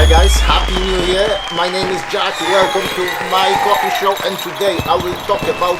guys, Happy New Year. My name is Jack, welcome to my coffee show, and today I will talk about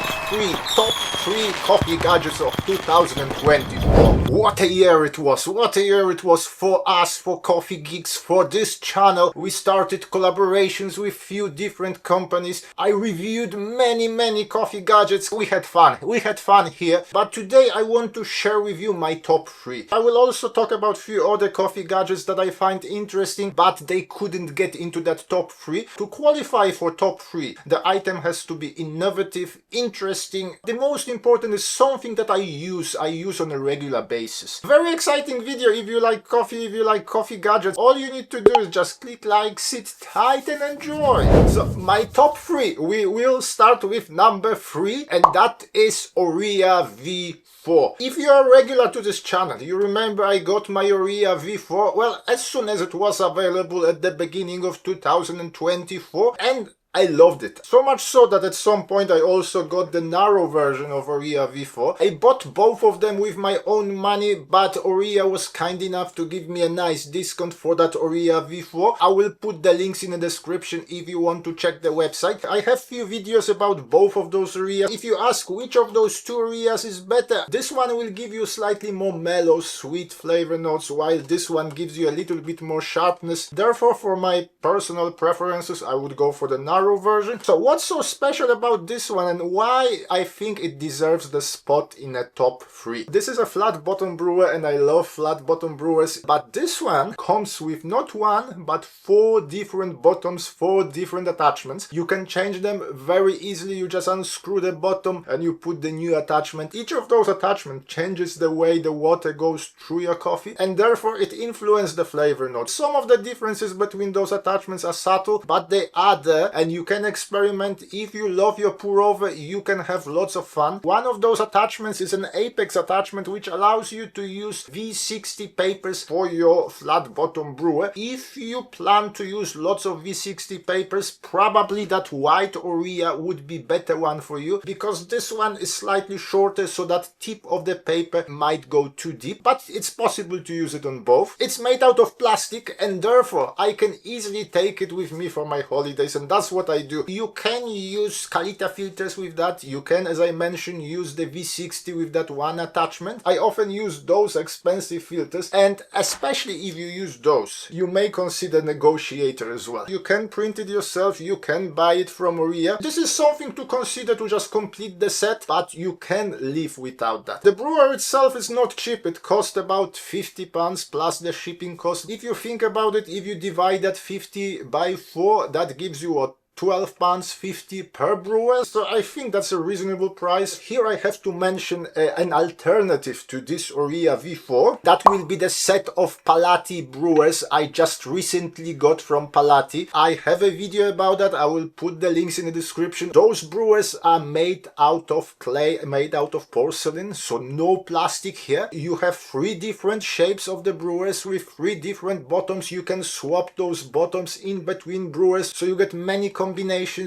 top 3 coffee gadgets of 2024. What a year it was, for us, for coffee geeks, for this channel. We started collaborations with few different companies. I reviewed many coffee gadgets. We had fun here, but today I want to share with you my top 3. I will also talk about few other coffee gadgets that I find interesting, but they couldn't get into that top 3. To qualify for top 3, the item has to be innovative, interesting. The most important is something that I use on a regular basis. Very exciting video if you like coffee gadgets. All you need to do is just click like, sit tight and enjoy. So my top 3, we will start with number 3, and that is Orea V4. If you are regular to this channel, you remember I got my Orea V4, well, as soon as it was available at the beginning of 2024, and I loved it. So much so that at some point I also got the narrow version of Orea V4. I bought both of them with my own money, but Orea was kind enough to give me a nice discount for that Orea V4. I will put the links in the description if you want to check the website. I have few videos about both of those Oreas. If you ask which of those two Oreas is better, this one will give you slightly more mellow, sweet flavor notes, while this one gives you a little bit more sharpness. Therefore, for my personal preferences, I would go for the narrow version. So what's so special about this one and why I think it deserves the spot in a top 3? This is a flat bottom brewer and I love flat bottom brewers, but this one comes with not one but 4 different bottoms, 4 different attachments. You can change them very easily. You just unscrew the bottom and you put the new attachment. Each of those attachments changes the way the water goes through your coffee, and therefore it influences the flavor notes. Some of the differences between those attachments are subtle, but they are there and you can experiment. If you love your pour over, you can have lots of fun. One of those attachments is an Apex attachment, which allows you to use V60 papers for your flat bottom brewer. If you plan to use lots of V60 papers, probably that white Orea would be better one for you, because this one is slightly shorter, so that tip of the paper might go too deep, but it's possible to use it on both. It's made out of plastic and therefore I can easily take it with me for my holidays, and that's what I do. You can use Kalita filters with that. You can, as I mentioned, use the V60 with that one attachment. I often use those expensive filters, and especially if you use those, you may consider Negotiator as well. You can print it yourself, you can buy it from Orea. This is something to consider to just complete the set, but you can live without that. The brewer itself is not cheap. It costs about £50 plus the shipping cost. If you think about it, if you divide that 50 by 4, that gives you what, £12.50 per brewer, so I think that's a reasonable price. Here I have to mention an alternative to this Orea V4. That will be the set of Palatti brewers I just recently got from Palatti. I have a video about that. I will put the links in the description. Those brewers are made out of clay, made out of porcelain, so no plastic here. You have 3 different shapes of the brewers with 3 different bottoms. You can swap those bottoms in between brewers, so you get many combinations.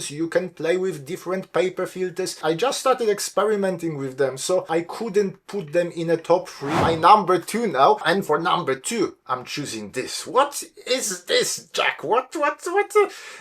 You can play with different paper filters. I just started experimenting with them, so I couldn't put them in a top 3. My number 2 now, and for number 2 I'm choosing this. What is this, Jack? What?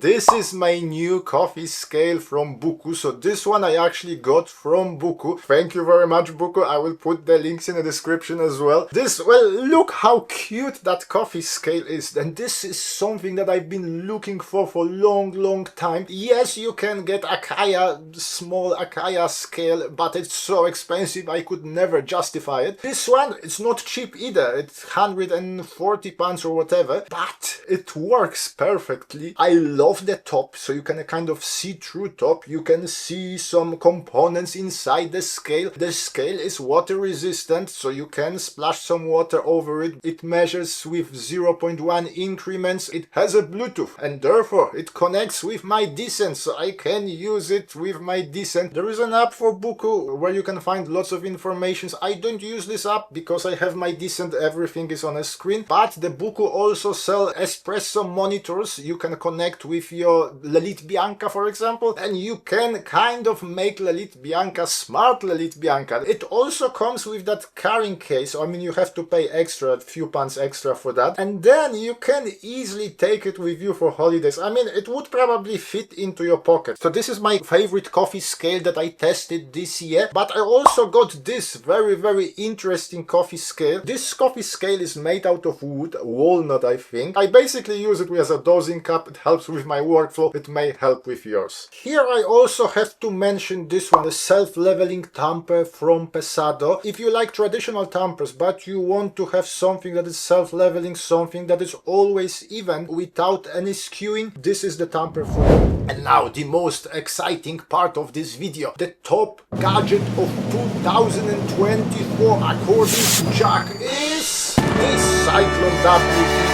This is my new coffee scale from Bookoo. So this one I actually got from Bookoo. Thank you very much, Bookoo. I will put the links in the description as well. Well, look how cute that coffee scale is, and this is something that I've been looking for long time. Yes, you can get Akaya, small Akaya scale, but it's so expensive I could never justify it. This one, it's not cheap either. It's £140 or whatever, but it works perfectly. I love the top, so you can kind of see through top. You can see some components inside the scale. The scale is water resistant, so you can splash some water over it. It measures with 0.1 increments. It has a Bluetooth, and therefore it connects with my my descent, so I can use it with my descent. There is an app for Bookoo where you can find lots of information. I don't use this app because I have my descent, everything is on a screen, but the Bookoo also sell espresso monitors. You can connect with your Lelit Bianca, for example, and you can kind of make Lelit Bianca smart Lelit Bianca. It also comes with that carrying case. I mean, you have to pay extra, a few pounds extra for that, and then you can easily take it with you for holidays. I mean, it would probably fit into your pocket. So this is my favorite coffee scale that I tested this year, but I also got this very interesting coffee scale. This coffee scale is made out of wood, walnut I think. I basically use it as a dosing cup. It helps with my workflow. It may help with yours. Here I also have to mention this one, the self-leveling tamper from Pesado. If you like traditional tampers but you want to have something that is self-leveling, something that is always even without any skewing, this is the tamper for you. And now the most exciting part of this video, the top gadget of 2024 according to Jack is this Cyclone W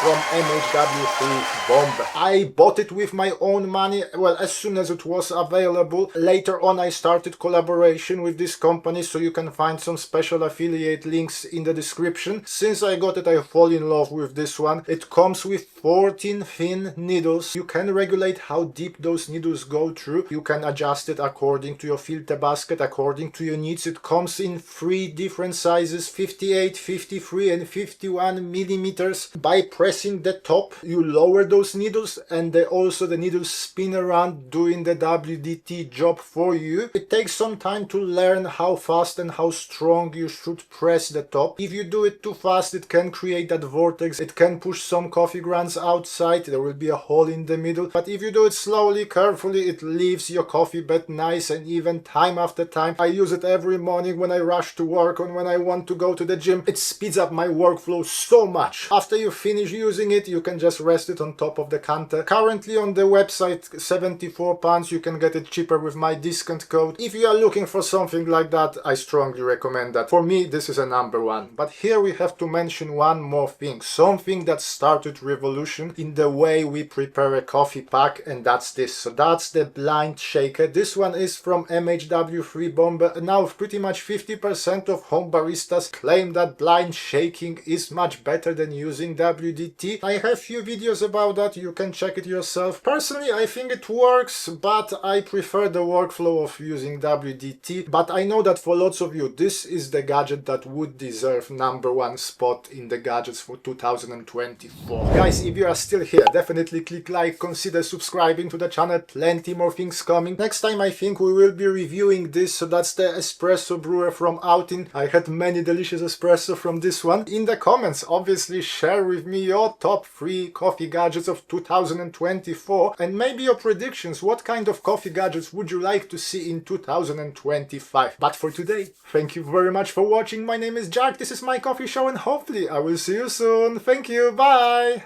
from MHW3 Bomb. I bought it with my own money, well, as soon as it was available. Later on I started collaboration with this company, so you can find some special affiliate links in the description. Since I got it, I fall in love with this one. It comes with 14 thin needles. You can regulate how deep those needles go through. You can adjust it according to your filter basket, according to your needs. It comes in 3 different sizes, 58, 53 and 51 millimeters. By pressing the top, you lower those needles, and the needles spin around doing the WDT job for you. It takes some time to learn how fast and how strong you should press the top. If you do it too fast, it can create that vortex. It can push some coffee grounds outside. There will be a hole in the middle. But if you do it slowly, carefully, it leaves your coffee bed nice and even time after time. I use it every morning when I rush to work and when I want to go to the gym. It speeds up my workflow so much. After you finish using it, you can just rest it on top of the counter. Currently on the website, £74. You can get it cheaper with my discount code. If you are looking for something like that, I strongly recommend that. For me, this is a number one. But here we have to mention one more thing, something that started revolution in the way we prepare a coffee pack, and that's this. So that's the blind shaker. This one is from MHW3 Bomber. Now pretty much 50% of home baristas claim that blind shaking is much better than using WDT. I have few videos about that, you can check it yourself. Personally, I think it works, but I prefer the workflow of using WDT. But I know that for lots of you, this is the gadget that would deserve number one spot in the gadgets for 2024. Guys, if you are still here, definitely click like, consider subscribing to the channel, plenty more things coming. Next time I think we will be reviewing this, so that's the espresso brewer from Outing. I had many delicious espresso from this one. In the comments, obviously share with me your top 3 coffee gadgets of 2024 and maybe your predictions. What kind of coffee gadgets would you like to see in 2025? But for today, thank you very much for watching. My name is Jack, this is my coffee show, and hopefully I will see you soon. Thank you, bye!